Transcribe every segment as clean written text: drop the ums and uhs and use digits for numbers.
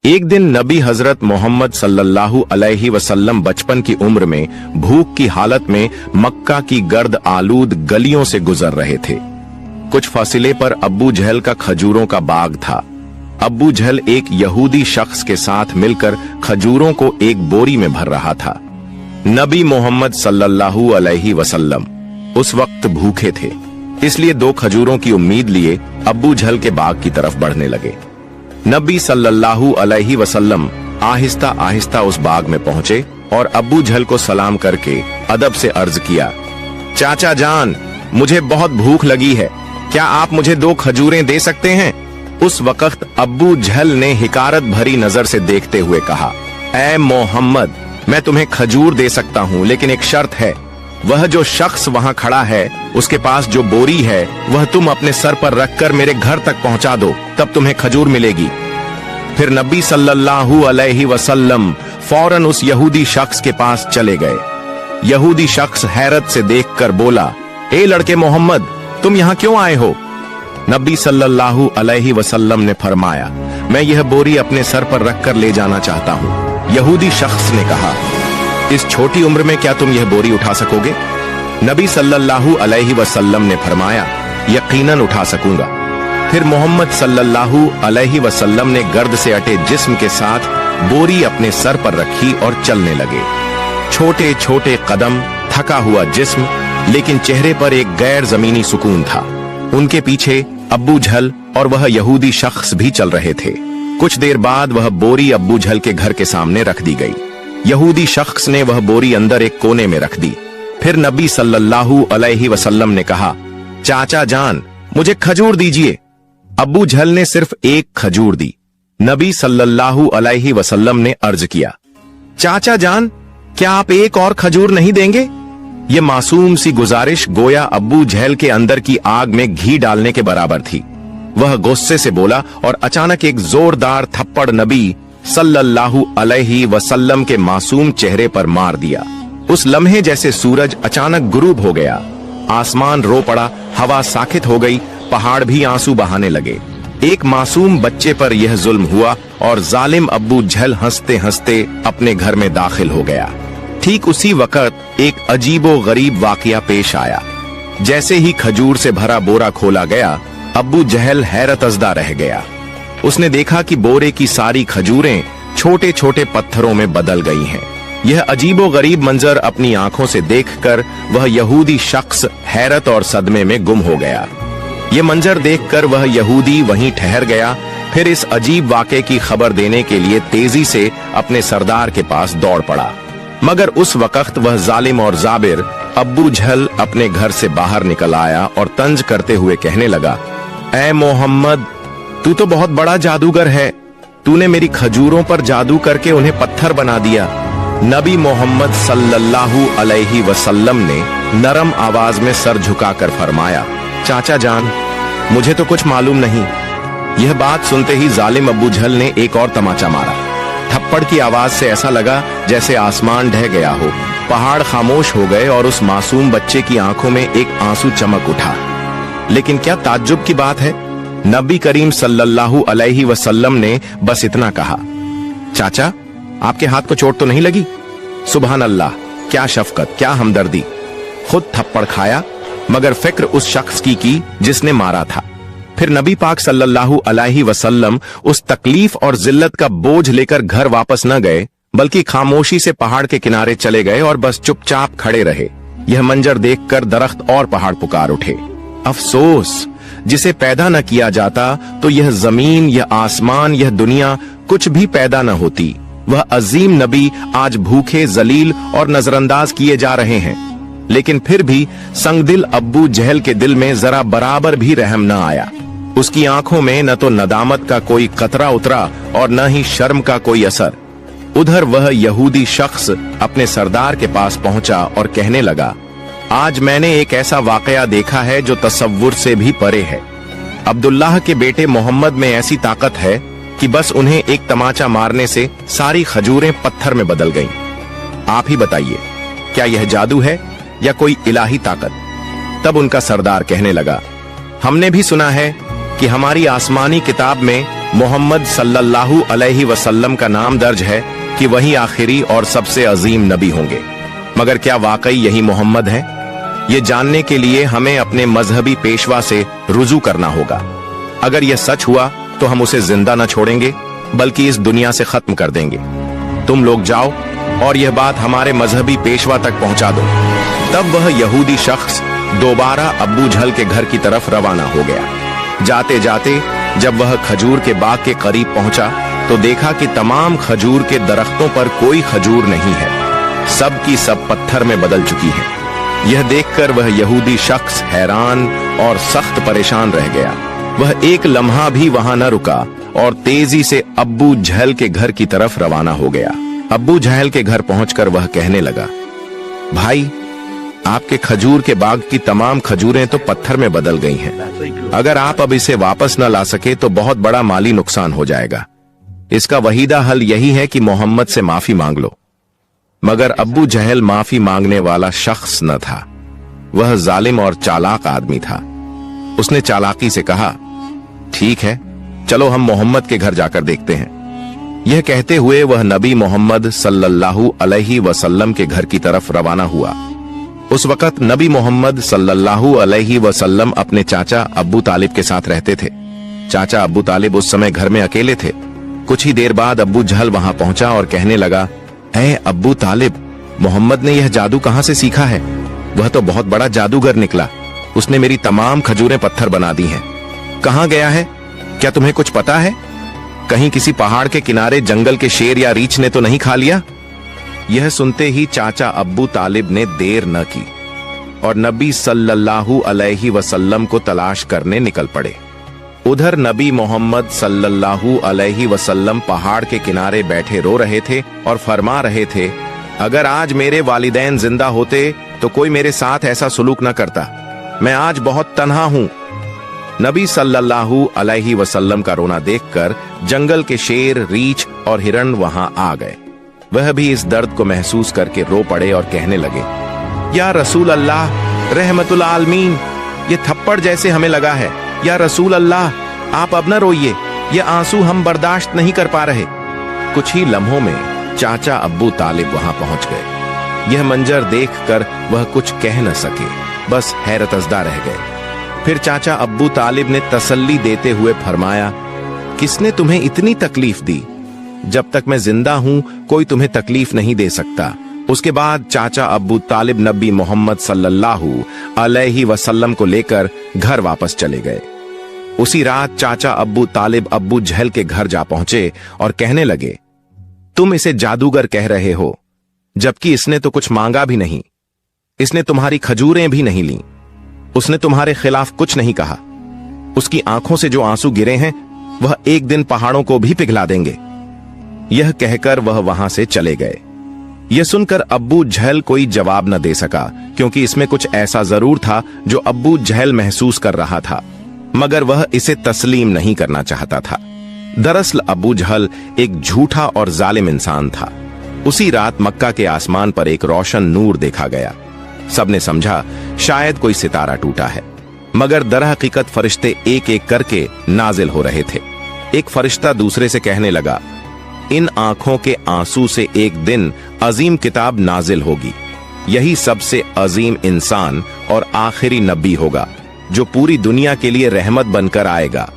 एक दिन नबी हजरत मोहम्मद सल्लल्लाहु अलैहि वसल्लम बचपन की उम्र में भूख की हालत में मक्का की गर्द आलूद गलियों से गुजर रहे थे। कुछ फासिले पर अब्बू जहल का खजूरों का बाग था। अब्बू जहल एक यहूदी शख्स के साथ मिलकर खजूरों को एक बोरी में भर रहा था। नबी मोहम्मद सल्लल्लाहु अलैहि वसल्लम उस वक्त भूखे थे, इसलिए 2 खजूरों की उम्मीद लिए अब्बू जहल के बाग की तरफ बढ़ने लगे। नबी सल्लल्लाहु अलैहि वसल्लम आहिस्ता आहिस्ता उस बाग में पहुंचे और अब्बू जहल को सलाम करके अदब से अर्ज किया, चाचा जान, मुझे बहुत भूख लगी है, क्या आप मुझे 2 खजूरें दे सकते हैं? उस वक्त अब्बू जहल ने हिकारत भरी नजर से देखते हुए कहा, ऐ मोहम्मद, मैं तुम्हें खजूर दे सकता हूँ, लेकिन एक शर्त है। वह जो शख्स वहाँ खड़ा है, उसके पास जो बोरी है वह तुम अपने सर पर रखकर मेरे घर तक पहुंचा दो, तब तुम्हें खजूर मिलेगी। फिर नबी सल्लल्लाहु अलैहि वसल्लम फौरन उस यहूदी शख्स के पास चले गए। यहूदी शख्स हैरत से देखकर बोला, ए लड़के मोहम्मद, तुम यहाँ क्यों आए हो? नबी सल्लल्लाहु अलैहि वसल्लम ने फरमाया, मैं यह बोरी अपने सर पर रखकर ले जाना चाहता हूँ। यहूदी शख्स ने कहा, इस छोटी उम्र में क्या तुम यह बोरी उठा सकोगे? नबी सल्लल्लाहु अलैहि वसल्लम ने फरमाया, यकीनन उठा सकूंगा। फिर मोहम्मद सल्लल्लाहु अलैहि वसल्लम ने गर्द से अटे जिस्म के साथ बोरी अपने सर पर रखी और चलने लगे। छोटे छोटे कदम, थका हुआ जिस्म, लेकिन चेहरे पर एक गैर जमीनी सुकून था। उनके पीछे अब्बू जहल और वह यहूदी शख्स भी चल रहे थे। कुछ देर बाद वह बोरी अब्बू जहल के घर के सामने रख दी गई। यहूदी शख्स ने वह बोरी अंदर एक कोने में रख दी। फिर नबी सल्लल्लाहु अलैहि वसल्लम ने कहा, चाचा जान, मुझे खजूर दीजिए। अब्बू जहल ने सिर्फ 1 खजूर दी। नबी सल्लल्लाहु अलैहि वसल्लम ने अर्ज किया, चाचा जान, क्या आप 1 और खजूर नहीं देंगे? ये मासूम सी गुजारिश गोया अब्बू जहल के अंदर की आग में घी डालने के बराबर थी। वह गुस्से से बोला और अचानक एक जोरदार थप्पड़ नबी सल्लल्लाहु अलैहि वसल्लम के मासूम चेहरे पर मार दिया। उस लम्हे जैसे सूरज अचानक गुरूब हो गया, आसमान रो पड़ा, हवा साकित हो गई, पहाड़ भी आंसू बहाने लगे। एक मासूम बच्चे पर यह जुल्म हुआ और जालिम अब्बू जहल हंसते हंसते अपने घर में दाखिल हो गया। ठीक उसी वक्त एक अजीबो गरीब वाकया पेश आया। जैसे ही खजूर से भरा बोरा खोला गया, अब्बू जहल हैरतज़दा रह गया। उसने देखा कि बोरे की सारी खजूरें छोटे छोटे पत्थरों में बदल गई हैं। यह अजीबो गरीब मंजर अपनी आंखों से देखकर वह यहूदी शख्स हैरत और सदमे में गुम हो गया। यह मंजर देखकर वह यहूदी वहीं ठहर गया। फिर इस अजीब वाक़े की खबर देने के लिए तेजी से अपने सरदार के पास दौड़ पड़ा, मगर उस वक्त वह जालिम और जाबिर अब्बू जहल अपने घर से बाहर निकल आया और तंज करते हुए कहने लगा, ऐ मोहम्मद, तू तो बहुत बड़ा जादूगर है। तूने मेरी खजूरों पर जादू करके उन्हें पत्थर बना दिया। नबी मोहम्मद सल्लल्लाहु अलैहि वसल्लम ने नरम आवाज में सर झुकाकर फरमाया, चाचा जान, मुझे तो कुछ मालूम नहीं। यह बात सुनते ही जालिम अब्बू जहल ने एक और तमाचा मारा। थप्पड़ की आवाज से ऐसा लगा जैसे आसमान ढह गया हो, पहाड़ खामोश हो गए और उस मासूम बच्चे की आंखों में एक आंसू चमक उठा। लेकिन क्या ताज्जुब की बात है, नबी करीम सल्लल्लाहु अलैहि वसल्लम ने बस इतना कहा, चाचा, आपके हाथ को चोट तो नहीं लगी? सुभान अल्लाह, क्या शफकत, क्या हमदर्दी। खुद थप्पड़ खाया, मगर फिक्र उस शख्स की जिसने मारा था। फिर नबी पाक सल्लल्लाहु अलैहि वसल्लम उस तकलीफ और जिल्लत का बोझ लेकर घर वापस न गए, बल्कि खामोशी से पहाड़ के किनारे चले गए और बस चुपचाप खड़े रहे। यह मंजर देखकर दरख्त और पहाड़ पुकार उठे। अफसोस, जिसे पैदा न किया जाता तो यह जमीन, यह आसमान, यह दुनिया कुछ भी पैदा न होती। वह अजीम नबी आज भूखे, जलील और नजरअंदाज किए जा रहे हैं। लेकिन फिर भी संगदिल अब्बू जहल के दिल में जरा बराबर भी रहम न आया। उसकी आंखों में न तो नदामत का कोई कतरा उतरा और न ही शर्म का कोई असर। उधर वह यहूदी शख्स अपने सरदार के पास पहुंचा और कहने लगा, आज मैंने एक ऐसा वाकया देखा है जो तसव्वुर से भी परे है। अब्दुल्लाह के बेटे मोहम्मद में ऐसी ताकत है कि बस उन्हें एक तमाचा मारने से सारी खजूरें पत्थर में बदल गईं। आप ही बताइए, क्या यह जादू है या कोई इलाही ताकत? तब उनका सरदार कहने लगा, हमने भी सुना है कि हमारी आसमानी किताब में मोहम्मद सल्लल्लाहु अलैहि वसल्लम का नाम दर्ज है कि वही आखिरी और सबसे अजीम नबी होंगे, मगर क्या वाकई यही मोहम्मद है? ये जानने के लिए हमें अपने मजहबी पेशवा से रुजू करना होगा। अगर यह सच हुआ तो हम उसे जिंदा न छोड़ेंगे बल्कि इस दुनिया से खत्म कर देंगे। तुम लोग जाओ और यह बात हमारे मजहबी पेशवा तक पहुंचा दो। तब वह यहूदी शख्स दोबारा अब्बू जहल के घर की तरफ रवाना हो गया। जाते जाते जब वह खजूर के बाग के करीब पहुंचा तो देखा कि तमाम खजूर के दरख्तों पर कोई खजूर नहीं है, सब की सब पत्थर में बदल चुकी है। यह देखकर वह यहूदी शख्स हैरान और सख्त परेशान रह गया। वह एक लम्हा भी वहां न रुका और तेजी से अब्बू जहल के घर की तरफ रवाना हो गया। अब्बू जहल के घर पहुंचकर वह कहने लगा, भाई, आपके खजूर के बाग की तमाम खजूरें तो पत्थर में बदल गई हैं। अगर आप अब इसे वापस न ला सके तो बहुत बड़ा माली नुकसान हो जाएगा। इसका वहीदा हल यही है कि मोहम्मद से माफी मांग लो। मगर अब्बू जहल माफी मांगने वाला शख्स न था। वह जालिम और चालाक आदमी था। उसने चालाकी से कहा, ठीक है, चलो हम मोहम्मद के घर जाकर देखते हैं। यह कहते हुए वह नबी मोहम्मद सल्लल्लाहु अलैहि वसल्लम के घर की तरफ रवाना हुआ। उस वक्त नबी मोहम्मद सल्लल्लाहु अलैहि वसल्लम अपने चाचा अब्बू तालिब के साथ रहते थे। चाचा अब्बू तालिब उस समय घर में अकेले थे। कुछ ही देर बाद अब्बू जहल वहां पहुंचा और कहने लगा, ऐ अब्बू तालिब, मोहम्मद ने यह जादू कहां से सीखा है? वह तो बहुत बड़ा जादूगर निकला। उसने मेरी तमाम खजूरें पत्थर बना दी हैं। कहां गया है? क्या तुम्हें कुछ पता है? कहीं किसी पहाड़ के किनारे जंगल के शेर या रीछ ने तो नहीं खा लिया? यह सुनते ही चाचा अब्बू तालिब ने देर न की और नबी सल्लल्लाहु अलैहि वसल्लम को तलाश करने निकल पड़े। उधर नबी मोहम्मद सल्लल्लाहु अलैहि वसल्लम पहाड़ के किनारे बैठे रो रहे थे और फरमा रहे थे, अगर आज मेरे वालिदैन जिंदा होते तो कोई मेरे साथ ऐसा सुलूक न करता। मैं आज बहुत तन्हा हूं। नबी सल्लल्लाहु अलैहि वसल्लम का रोना देखकर जंगल के शेर, रीछ और हिरण वहां आ गए। वह भी इस दर्द को महसूस करके रो पड़े और कहने लगे, या रसूल अल्लाह, रहमतुल आलमीन, ये थप्पड़ जैसे हमें लगा है। या रसूल अल्लाह, आप अब न रोइए, ये आंसू हम बर्दाश्त नहीं कर पा रहे। कुछ ही लम्हों में चाचा अब्बू तालिब वहां पहुंच गए। यह मंजर देखकर वह कुछ कह न सके, बस हैरतजदा रह गए। फिर चाचा अब्बू तालिब ने तसल्ली देते हुए फरमाया, किसने तुम्हें इतनी तकलीफ दी? जब तक मैं जिंदा हूं कोई तुम्हें तकलीफ नहीं दे सकता। उसके बाद चाचा अब्बू तालिब नबी मोहम्मद सल्लल्लाहु अलैहि वसल्लम को लेकर घर वापस चले गए। उसी रात चाचा अब्बू तालिब अब्बू जहल के घर जा पहुंचे और कहने लगे, तुम इसे जादूगर कह रहे हो, जबकि इसने तो कुछ मांगा भी नहीं। इसने तुम्हारी खजूरें भी नहीं ली। उसने तुम्हारे खिलाफ कुछ नहीं कहा। उसकी आंखों से जो आंसू गिरे हैं वह एक दिन पहाड़ों को भी पिघला देंगे। यह कहकर वह वहां से चले गए। यह सुनकर अब्बू जहल कोई जवाब न दे सका, क्योंकि इसमें कुछ ऐसा जरूर था जो अब्बू जहल महसूस कर रहा था, मगर वह इसे तस्लीम नहीं करना चाहता था। दरअसल अब्बू जहल एक झूठा और जालिम इंसान था। उसी रात मक्का के आसमान पर एक रोशन नूर देखा गया। सबने समझा शायद कोई सितारा टूटा है, मगर दरहकीकत फरिश्ते एक एक करके नाजिल हो रहे थे। एक फरिश्ता दूसरे से कहने लगा, इन आंखों के आंसू से एक दिन अजीम किताब नाजिल होगी। यही सबसे अजीम इंसान और आखिरी नबी होगा जो पूरी दुनिया के लिए रहमत बनकर आएगा।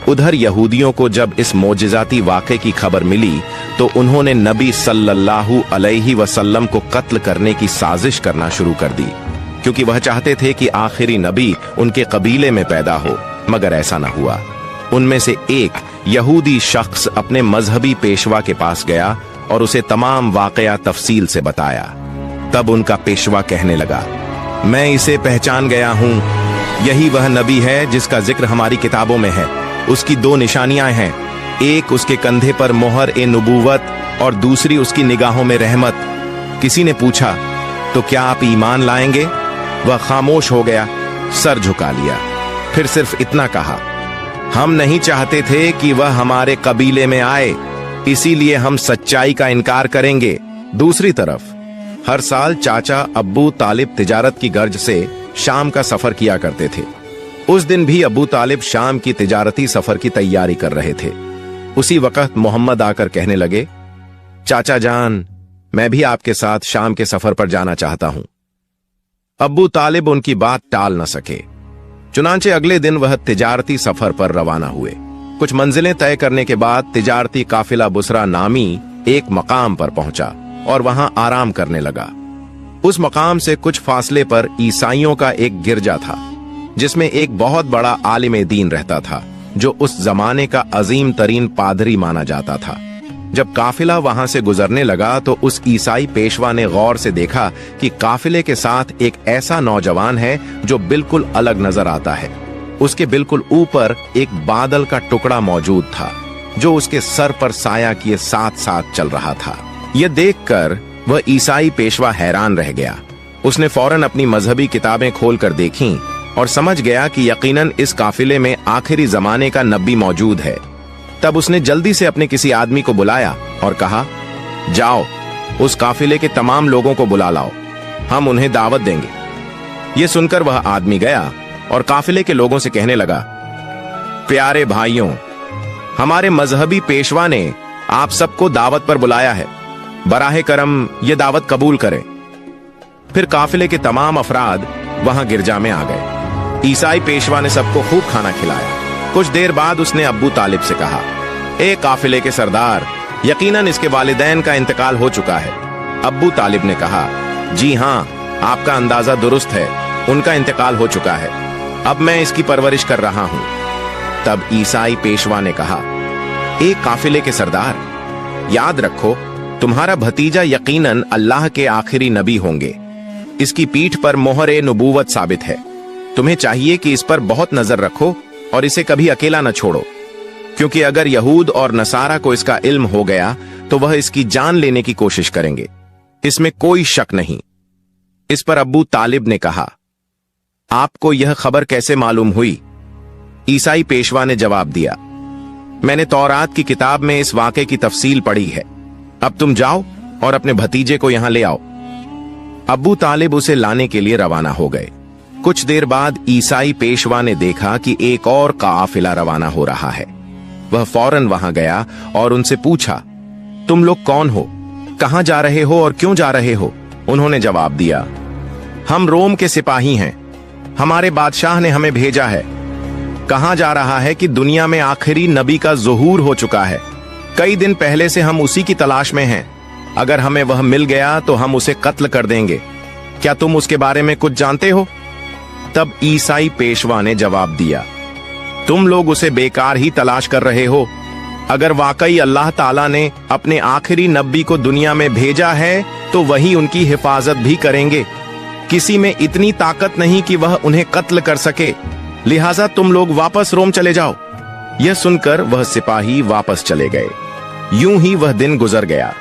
उधर यहूदियों को जब इस मोजिजाती वाक़े की खबर मिली तो उन्होंने नबी सल्लल्लाहु अलैहि वसल्लम को कत्ल करने की साजिश करना शुरू कर दी, क्योंकि वह चाहते थे कि आखिरी नबी उनके कबीले में पैदा हो, मगर ऐसा न हुआ। उनमें से एक यहूदी शख्स अपने मजहबी पेशवा के पास गया और उसे तमाम वाकया तफसील से बताया। तब उनका पेशवा कहने लगा, मैं इसे पहचान गया हूं। यही वह नबी है जिसका जिक्र हमारी किताबों में है। उसकी दो निशानियां हैं, एक उसके कंधे पर मोहर ए नबूवत और दूसरी उसकी निगाहों में रहमत। किसी ने पूछा, तो क्या आप ईमान लाएंगे? वह खामोश हो गया, सर झुका लिया, फिर सिर्फ इतना कहा, हम नहीं चाहते थे कि वह हमारे कबीले में आए, इसीलिए हम सच्चाई का इनकार करेंगे। दूसरी तरफ हर साल चाचा अब्बू तालिब तिजारत की गर्ज से शाम का सफर किया करते थे। उस दिन भी अब्बू तालिब शाम की तिजारती सफर की तैयारी कर रहे थे। उसी वक्त मोहम्मद आकर कहने लगे, चाचा जान, मैं भी आपके साथ शाम के सफर पर जाना चाहता हूं। अब्बू तालिब उनकी बात टाल न सके। चुनांचे अगले दिन वह तिजारती सफर पर रवाना हुए। कुछ मंजिलें तय करने के बाद तिजारती काफिला बुसरा नामी एक मकाम पर पहुंचा और वहां आराम करने लगा। उस मकाम से कुछ फासले पर ईसाइयों का एक गिरजा था, जिसमें एक बहुत बड़ा आलिम दीन रहता था, जो उस जमाने का अजीम तरीन पादरी माना जाता था। जब काफिला वहां से गुजरने लगा तो उस ईसाई पेशवा ने गौर से देखा कि काफिले के साथ एक ऐसा नौजवान है जो बिल्कुल अलग नजर आता है। उसके बिल्कुल ऊपर एक बादल का टुकड़ा मौजूद था, जो उसके सर पर साया किए साथ साथ चल रहा था। यह देखकर वह ईसाई पेशवा हैरान रह गया। उसने फौरन अपनी मजहबी किताबें खोलकर देखीं और समझ गया कि यकीनन इस काफिले में आखिरी जमाने का नबी मौजूद है। तब उसने जल्दी से अपने किसी आदमी को बुलाया और कहा, जाओ उस काफिले के तमाम लोगों को बुला लाओ, हम उन्हें दावत देंगे। यह सुनकर वह आदमी गया और काफिले के लोगों से कहने लगा, प्यारे भाइयों, हमारे मजहबी पेशवा ने आप सबको दावत पर बुलाया है, बराहे करम ये दावत कबूल करें। फिर काफिले के तमाम अफराद वहां गिरजा में आ गए। ईसाई पेशवा ने सबको खूब खाना खिलाया। कुछ देर बाद उसने अब्बू तालिब से कहा, ए काफिले के सरदार, यकीनन इसके वालिदैन का इंतकाल हो चुका है। अब्बू तालिब ने कहा, जी हां, आपका अंदाजा दुरुस्त है, उनका इंतकाल हो चुका है। अब मैं इसकी परवरिश कर रहा हूं। तब ईसाई पेशवा ने कहा, ए काफिले के सरदार, याद रखो तुम्हारा भतीजा यकीनन अल्लाह के आखिरी नबी होंगे। इसकी पीठ पर मोहर नबूवत साबित है। तुम्हें चाहिए कि इस पर बहुत नजर रखो और इसे कभी अकेला न छोड़ो, क्योंकि अगर यहूद और नसारा को इसका इल्म हो गया तो वह इसकी जान लेने की कोशिश करेंगे, इसमें कोई शक नहीं। इस पर अब्बू तालिब ने कहा, आपको यह खबर कैसे मालूम हुई? ईसाई पेशवा ने जवाब दिया, मैंने तौरात की किताब में इस वाक़े की तफसील पढ़ी है। अब तुम जाओ और अपने भतीजे को यहां ले आओ। अब्बू तालिब उसे लाने के लिए रवाना हो गए। कुछ देर बाद ईसाई पेशवा ने देखा कि एक और काफिला रवाना हो रहा है। वह फौरन वहां गया और उनसे पूछा, तुम लोग कौन हो, कहां जा रहे हो और क्यों जा रहे हो? उन्होंने जवाब दिया, हम रोम के सिपाही हैं, हमारे बादशाह ने हमें भेजा है। कहा जा रहा है कि दुनिया में आखिरी नबी का ज़ुहूर हो चुका है। कई दिन पहले से हम उसी की तलाश में हैं। अगर हमें वह मिल गया तो हम उसे कत्ल कर देंगे। क्या तुम उसके बारे में कुछ जानते हो? तब ईसाई पेशवा ने जवाब दिया, तुम लोग उसे बेकार ही तलाश कर रहे हो। अगर वाकई अल्लाह ताला ने अपने आखिरी नबी को दुनिया में भेजा है तो वही उनकी हिफाजत भी करेंगे। किसी में इतनी ताकत नहीं कि वह उन्हें कत्ल कर सके, लिहाजा तुम लोग वापस रोम चले जाओ। यह सुनकर वह सिपाही वापस चले गए। यूं ही वह दिन गुजर गया।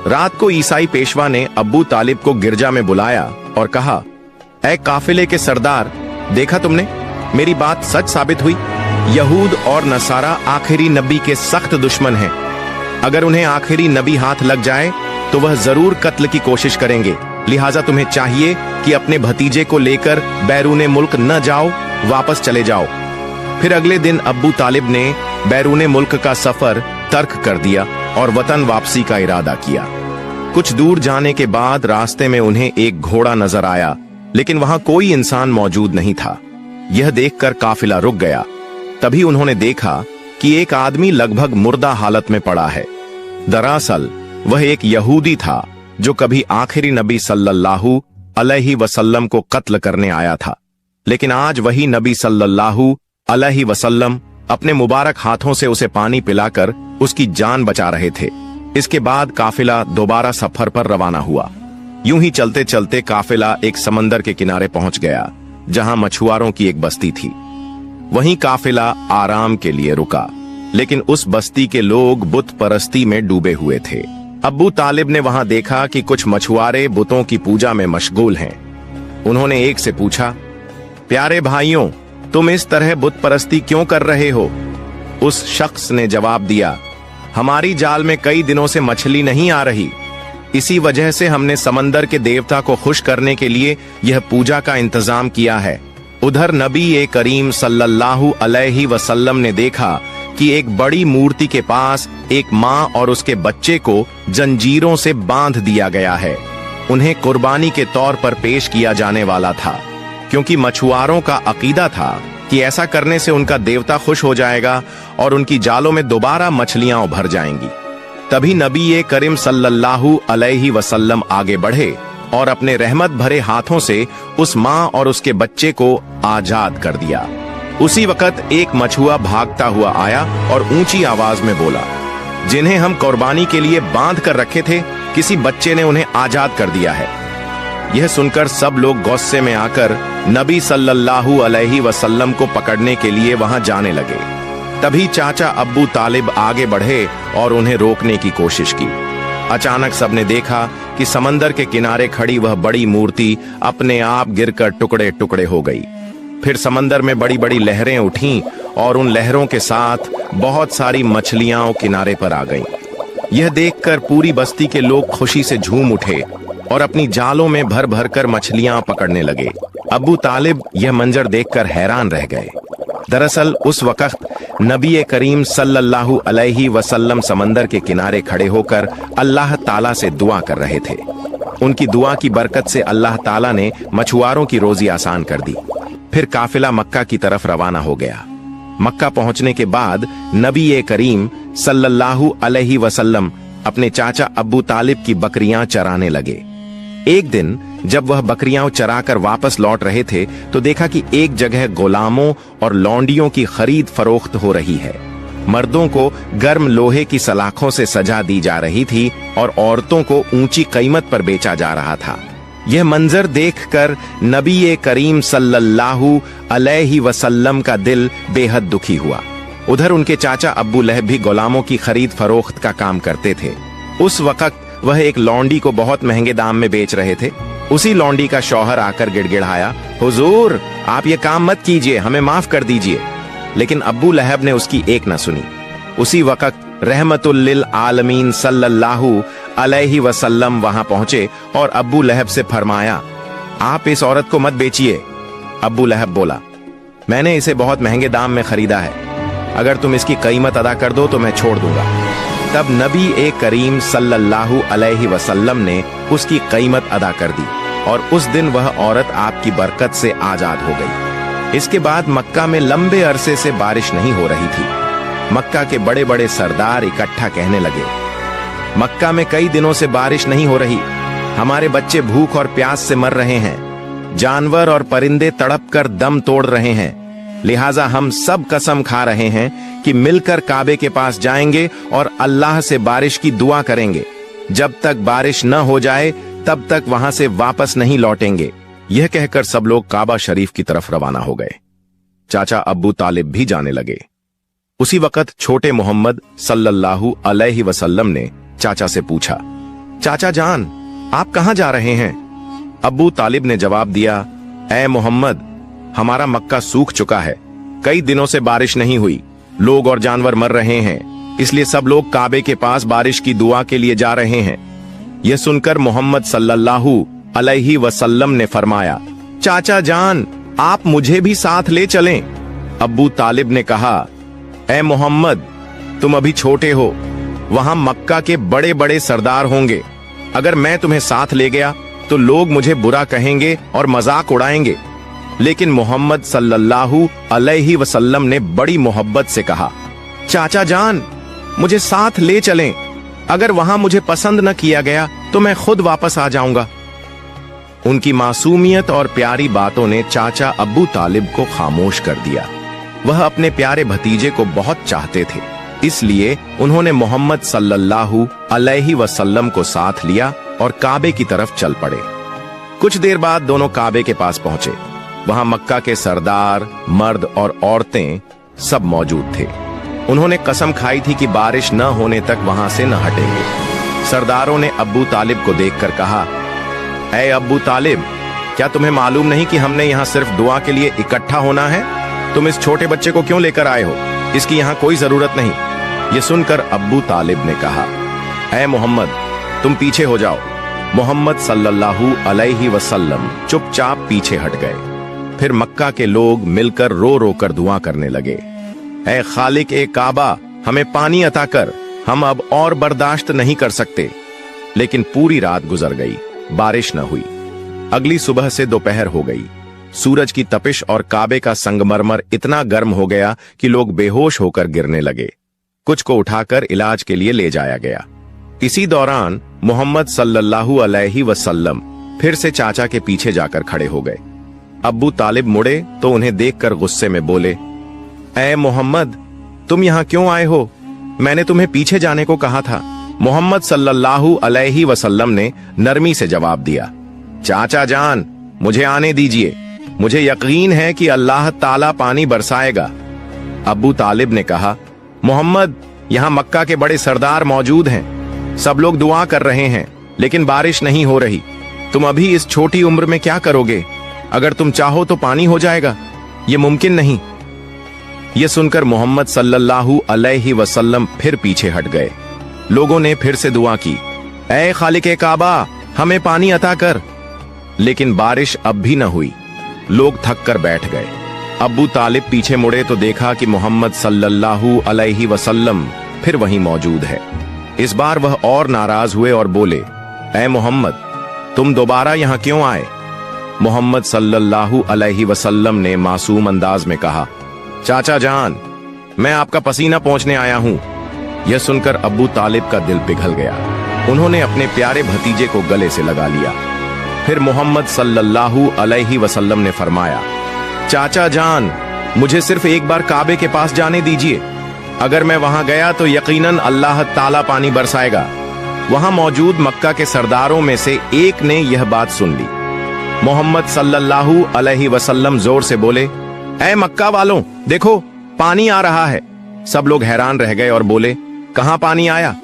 रात को ईसाई पेशवा ने अब्बू तालिब को गिरजा में बुलाया और कहा, ऐ काफिले के सरदार, देखा तुमने, मेरी बात सच साबित हुई। यहूद और नसारा आखिरी नबी के सख्त दुश्मन हैं। अगर उन्हें आखिरी नबी हाथ लग जाए तो वह जरूर कत्ल की कोशिश करेंगे। लिहाजा तुम्हें चाहिए कि अपने भतीजे को लेकर बैरूने मुल्क न जाओ, वापस चले जाओ। फिर अगले दिन अब्बू तालिब ने बैरूने मुल्क का सफर तर्क कर दिया और वतन वापसी का इरादा किया। कुछ दूर जाने के बाद रास्ते में उन्हें एक घोड़ा नजर आया, लेकिन वहां कोई इंसान मौजूद नहीं था। यह देखकर काफिला रुक गया। तभी उन्होंने देखा कि एक आदमी लगभग मुर्दा हालत में पड़ा है। दरअसल वह एक यहूदी था जो कभी आखिरी नबी सल्लल्लाहु अलैहि वसल्लम को कत्ल करने आया था, लेकिन आज वही नबी सल्लल्लाहु अलैहि वसल्लम अपने मुबारक हाथों से उसे पानी पिलाकर उसकी जान बचा रहे थे। इसके बाद काफिला दोबारा सफर पर रवाना हुआ। यूं ही चलते चलते काफिला एक समंदर के किनारे पहुंच गया, जहां मछुआरों की एक बस्ती थी। वहीं काफिला आराम के लिए रुका, लेकिन उस बस्ती के लोग बुत परस्ती में डूबे हुए थे। अब्बू तालिब ने वहां देखा कि कुछ मछुआरे बुतों की पूजा में मशगूल हैं। उन्होंने एक से पूछा, प्यारे भाइयों, तुम इस तरह बुत परस्ती क्यों कर रहे हो? उस शख्स ने जवाब दिया, हमारी जाल में कई दिनों से मछली नहीं आ रही, इसी वजह से हमने समंदर के देवता को खुश करने के लिए यह पूजा का इंतजाम किया है। उधर नबी ए करीम सल्लल्लाहु अलैहि वसल्लम ने देखा कि एक बड़ी मूर्ति के पास एक माँ और उसके बच्चे को जंजीरों से बांध दिया गया है। उन्हें कुर्बानी के तौर पर पेश किया जाने वाला था, क्योंकि मछुआरों का अकीदा था कि ऐसा करने से उनका देवता खुश हो जाएगा और उनकी जालों में दोबारा मछलियां उभर जाएंगी। तभी नबी करीम सल्लल्लाहु अलैहि वसल्लम आगे बढ़े और अपने रहमत भरे हाथों से उस माँ और उसके बच्चे को आजाद कर दिया। उसी वक्त एक मछुआ भागता हुआ आया और ऊंची आवाज में बोला, जिन्हें हम कुर्बानी के लिए बांध कर रखे थे, किसी बच्चे ने उन्हें आजाद कर दिया है। यह सुनकर सब लोग गुस्से में आकर नबी सल्लल्लाहु अलैहि वसल्लम को पकड़ने के लिए वहां जाने लगे। तभी चाचा अब्बू तालिब आगे बढ़े और उन्हें रोकने की कोशिश की। अचानक सबने देखा कि समंदर के किनारे खड़ी वह बड़ी मूर्ति अपने आप गिरकर टुकड़े टुकड़े हो गई। फिर समंदर में बड़ी बड़ी लहरें उठीं और उन लहरों के साथ बहुत सारी मछलियां किनारे पर आ गईं। यह देखकर पूरी बस्ती के लोग खुशी से झूम उठे और अपनी जालों में भर भर कर मछलियां पकड़ने लगे। अब्बू तालिब यह मंजर देखकर हैरान रह गए। दरअसल उस वक्त नबी करीम सल्लल्लाहु अलैहि वसल्लम समंदर के किनारे खड़े होकर अल्लाह ताला से दुआ कर रहे थे। उनकी दुआ की बरकत से अल्लाह ताला ने मछुआरों की रोजी आसान कर दी। फिर काफिला मक्का की तरफ रवाना हो गया। मक्का पहुंचने के बाद नबी करीम सल्लल्लाहु अलैहि वसल्लम अपने चाचा अब्बू तालिब की बकरियां चराने लगे। एक दिन जब वह बकरियां चराकर वापस लौट रहे थे तो देखा कि एक जगह गुलामों और लौंडियों की खरीद फरोख्त हो रही है। मर्दों को गर्म लोहे की सलाखों से सजा दी जा रही थी और औरतों को ऊंची कीमत पर बेचा जा रहा था। यह मंजर देखकर नबी करीम सल्लल्लाहु अलैहि वसल्लम का दिल बेहद दुखी हुआ। उधर उनके चाचा अब्बू लहब भी गुलामों की खरीद फरोख्त का काम करते थे। उस वक्त वह एक लौंडी को बहुत महंगे दाम में बेच रहे थे। उसी लौंडी का शौहर आकर गिड़गिड़ाया, हुजूर आप ये काम मत कीजिए, हमें माफ कर दीजिए। लेकिन अब्बू लहब ने उसकी एक न सुनी। उसी वक्त रहमतुल लिल आलमीन सल्लल्लाहु अलैहि वसल्लम वहां पहुंचे और अब्बू लहब से फरमाया, आप इस औरत को मत बेचिए। अब्बू लहब बोला, मैंने इसे बहुत महंगे दाम में खरीदा है, अगर तुम इसकी कीमत अदा कर दो तो मैं छोड़ दूंगा। तब नबी करीम सल्लल्लाहु अलैहि वसल्लम ने उसकी कीमत अदा कर दी और उस दिन वह औरत आपकी बरकत से आजाद हो गई। इसके बाद मक्का में लंबे अरसे से बारिश नहीं हो रही थी। मक्का के बड़े बड़े सरदार इकट्ठा कहने लगे, मक्का में कई दिनों से बारिश नहीं हो रही, हमारे बच्चे भूख और प्यास से मर रहे हैं, जानवर और परिंदे तड़प कर दम तोड़ रहे हैं, लिहाजा हम सब कसम खा रहे हैं कि मिलकर काबे के पास जाएंगे और अल्लाह से बारिश की दुआ करेंगे। जब तक बारिश न हो जाए तब तक वहां से वापस नहीं लौटेंगे। यह कहकर सब लोग काबा शरीफ की तरफ रवाना हो गए। चाचा अब्बू तालिब भी जाने लगे। उसी वक्त छोटे मोहम्मद सल्लल्लाहु अलैहि वसल्लम ने चाचा से पूछा, चाचा जान आप कहां जा रहे हैं? अब्बू तालिब ने जवाब दिया, ऐ मोहम्मद, हमारा मक्का सूख चुका है, कई दिनों से बारिश नहीं हुई, लोग और जानवर मर रहे हैं, इसलिए सब लोग काबे के पास बारिश की दुआ के लिए जा रहे हैं। यह सुनकर मोहम्मद सल्लल्लाहु अलैहि वसल्लम ने फरमाया, चाचा जान आप मुझे भी साथ ले चलें। अब्बू तालिब ने कहा, ऐ मोहम्मद, तुम अभी छोटे हो, वहां मक्का के बड़े बड़े सरदार होंगे, अगर मैं तुम्हें साथ ले गया तो लोग मुझे बुरा कहेंगे और मजाक उड़ाएंगे। लेकिन मोहम्मद सल्लल्लाहु अलैहि वसल्लम ने बड़ी मोहब्बत से कहा, चाचा जान मुझे साथ ले चलें, अगर वहां मुझे पसंद न किया गया तो मैं खुद वापस आ जाऊंगा। उनकी मासूमियत और प्यारी बातों ने चाचा अब्बू तालिब को खामोश कर दिया। वह अपने प्यारे भतीजे को बहुत चाहते थे, इसलिए उन्होंने मोहम्मद सल्लल्लाहु अलैहि वसल्लम को साथ लिया और काबे की तरफ चल पड़े। कुछ देर बाद दोनों काबे के पास पहुंचे। वहां मक्का के सरदार, मर्द और औरतें सब मौजूद थे। उन्होंने कसम खाई थी कि बारिश न होने तक वहां से न हटेंगे। सरदारों ने अब्बू तालिब को देखकर कहा, ऐ अब्बू तालिब, क्या तुम्हें मालूम नहीं कि हमने यहाँ सिर्फ दुआ के लिए इकट्ठा होना है? तुम इस छोटे बच्चे को क्यों लेकर आए हो? इसकी यहाँ कोई जरूरत नहीं। ये सुनकर अब्बू तालिब ने कहा, ऐ मोहम्मद, तुम पीछे हो जाओ। मोहम्मद सल्लल्लाहु अलैहि वसल्लम चुपचाप पीछे हट गए। फिर मक्का के लोग मिलकर रो रो कर दुआ करने लगे। ऐ खालिक ए काबा, हमें पानी अता कर, हम अब और बर्दाश्त नहीं कर सकते। लेकिन पूरी रात गुजर गई, बारिश न हुई। अगली सुबह से दोपहर हो गई। सूरज की तपिश और काबे का संगमरमर इतना गर्म हो गया कि लोग बेहोश होकर गिरने लगे। कुछ को उठाकर इलाज के लिए ले जाया गया। इसी दौरान मोहम्मद सल्लल्लाहु अलैहि वसल्लम फिर से चाचा के पीछे जाकर खड़े हो गए। अब्बू तालिब मुड़े तो उन्हें देखकर गुस्से में बोले, ऐ मोहम्मद, तुम यहां क्यों आए हो? मैंने तुम्हें पीछे जाने को कहा था। मोहम्मद सल्लल्लाहु अलैहि वसल्लम ने नरमी से जवाब दिया, चाचा जान, मुझे आने दीजिए, मुझे यकीन है कि अल्लाह ताला पानी बरसाएगा। अब्बू तालिब ने कहा, मोहम्मद, यहाँ मक्का के बड़े सरदार मौजूद हैं, सब लोग दुआ कर रहे हैं, लेकिन बारिश नहीं हो रही। तुम अभी इस छोटी उम्र में क्या करोगे? अगर तुम चाहो तो पानी हो जाएगा, ये मुमकिन नहीं। ये सुनकर मोहम्मद सल्लल्लाहु अलैहि वसल्लम फिर पीछे हट गए। लोगों ने फिर से दुआ की, ऐ खालिक काबा, हमें पानी अता कर। लेकिन बारिश अब भी न हुई। लोग थक कर बैठ गए। अब्बू तालिब पीछे मुड़े तो देखा कि मोहम्मद सल्लल्लाहु अलैहि वसल्लम फिर वहीं मौजूद है। इस बार वह और नाराज हुए और बोले, ऐ मोहम्मद, तुम दोबारा यहां क्यों आए? मोहम्मद सल्लल्लाहु अलैहि वसल्लम ने मासूम अंदाज में कहा, चाचा जान, मैं आपका पसीना पोंछने आया हूं। यह सुनकर अब्बू तालिब का दिल पिघल गया। उन्होंने अपने प्यारे भतीजे को गले से लगा लिया। फिर मोहम्मद सल्लल्लाहु अलैहि वसल्लम ने फरमाया, चाचा जान, मुझे सिर्फ एक बार काबे के पास जाने दीजिए। अगर मैं वहां गया तो यकीनन अल्लाह ताला पानी बरसाएगा। वहां मौजूद मक्का के सरदारों में से एक ने यह बात सुन ली। मोहम्मद सल्लल्लाहु अलैहि वसल्लम जोर से बोले, ऐ मक्का वालों, देखो पानी आ रहा है। सब लोग हैरान रह गए और बोले, कहां पानी आया?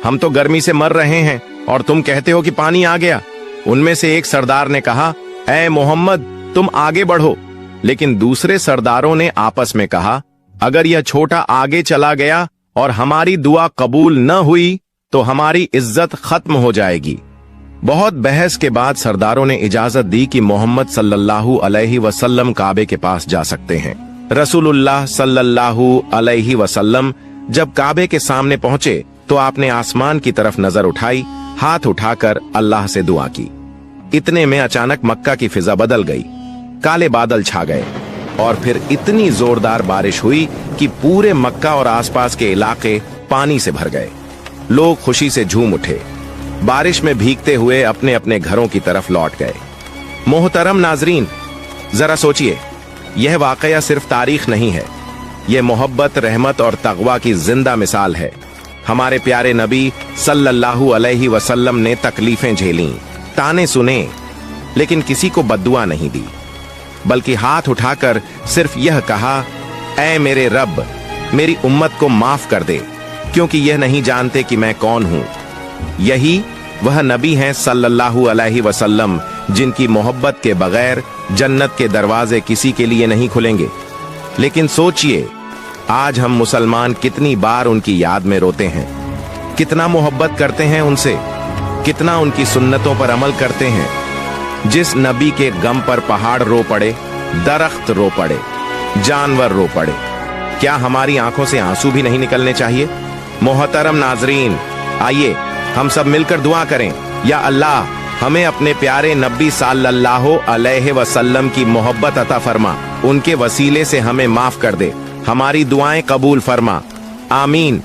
हम तो गर्मी से मर रहे हैं और तुम कहते हो कि पानी आ गया। उनमें से एक सरदार ने कहा, ऐ मोहम्मद, तुम आगे बढ़ो। लेकिन दूसरे सरदारों ने आपस में कहा, अगर यह छोटा आगे चला गया और हमारी दुआ कबूल न हुई तो हमारी इज्जत खत्म हो जाएगी। बहुत बहस के बाद सरदारों ने इजाजत दी कि मोहम्मद सल्लल्लाहु अलैहि वसल्लम काबे के पास जा सकते हैं। रसूलुल्लाह सल्लल्लाहु अलैहि वसल्लम जब काबे के सामने पहुंचे तो आपने आसमान की तरफ नजर उठाई, हाथ उठाकर अल्लाह से दुआ की। इतने में अचानक मक्का की फिजा बदल गई, काले बादल छा गए और फिर इतनी जोरदार बारिश हुई कि पूरे मक्का और आसपास के इलाके पानी से भर गए। लोग खुशी से झूम उठे, बारिश में भीगते हुए अपने अपने घरों की तरफ लौट गए। मोहतरम नाजरीन, जरा सोचिए, यह वाकया सिर्फ तारीख नहीं है, यह मोहब्बत, रहमत और तकवा की जिंदा मिसाल है। हमारे प्यारे नबी सल्लल्लाहु अलैहि वसल्लम ने तकलीफें झेलीं, ताने सुने, लेकिन किसी को बद्दुआ नहीं दी, बल्कि हाथ उठाकर सिर्फ यह कहा, ऐ मेरे रब, मेरी उम्मत को माफ कर दे, क्योंकि यह नहीं जानते कि मैं कौन हूं। यही वह नबी हैं सल्लल्लाहु अलैहि वसल्लम जिनकी मोहब्बत के बगैर जन्नत के दरवाजे किसी के लिए नहीं खुलेंगे। लेकिन सोचिए, आज हम मुसलमान कितनी बार उनकी याद में रोते हैं, कितना मोहब्बत करते हैं उनसे, कितना उनकी सुन्नतों पर अमल करते हैं। जिस नबी के गम पर पहाड़ रो पड़े, दरख्त रो पड़े, जानवर रो पड़े, क्या हमारी आंखों से आंसू भी नहीं निकलने चाहिए? मोहतरम नाजरीन, आइए हम सब मिलकर दुआ करें, या अल्लाह, हमें अपने प्यारे नबी सल्लल्लाहु अलैहि वसल्लम की मोहब्बत अता फरमा, उनके वसीले से हमें माफ कर दे, हमारी दुआएं कबूल फरमा। आमीन।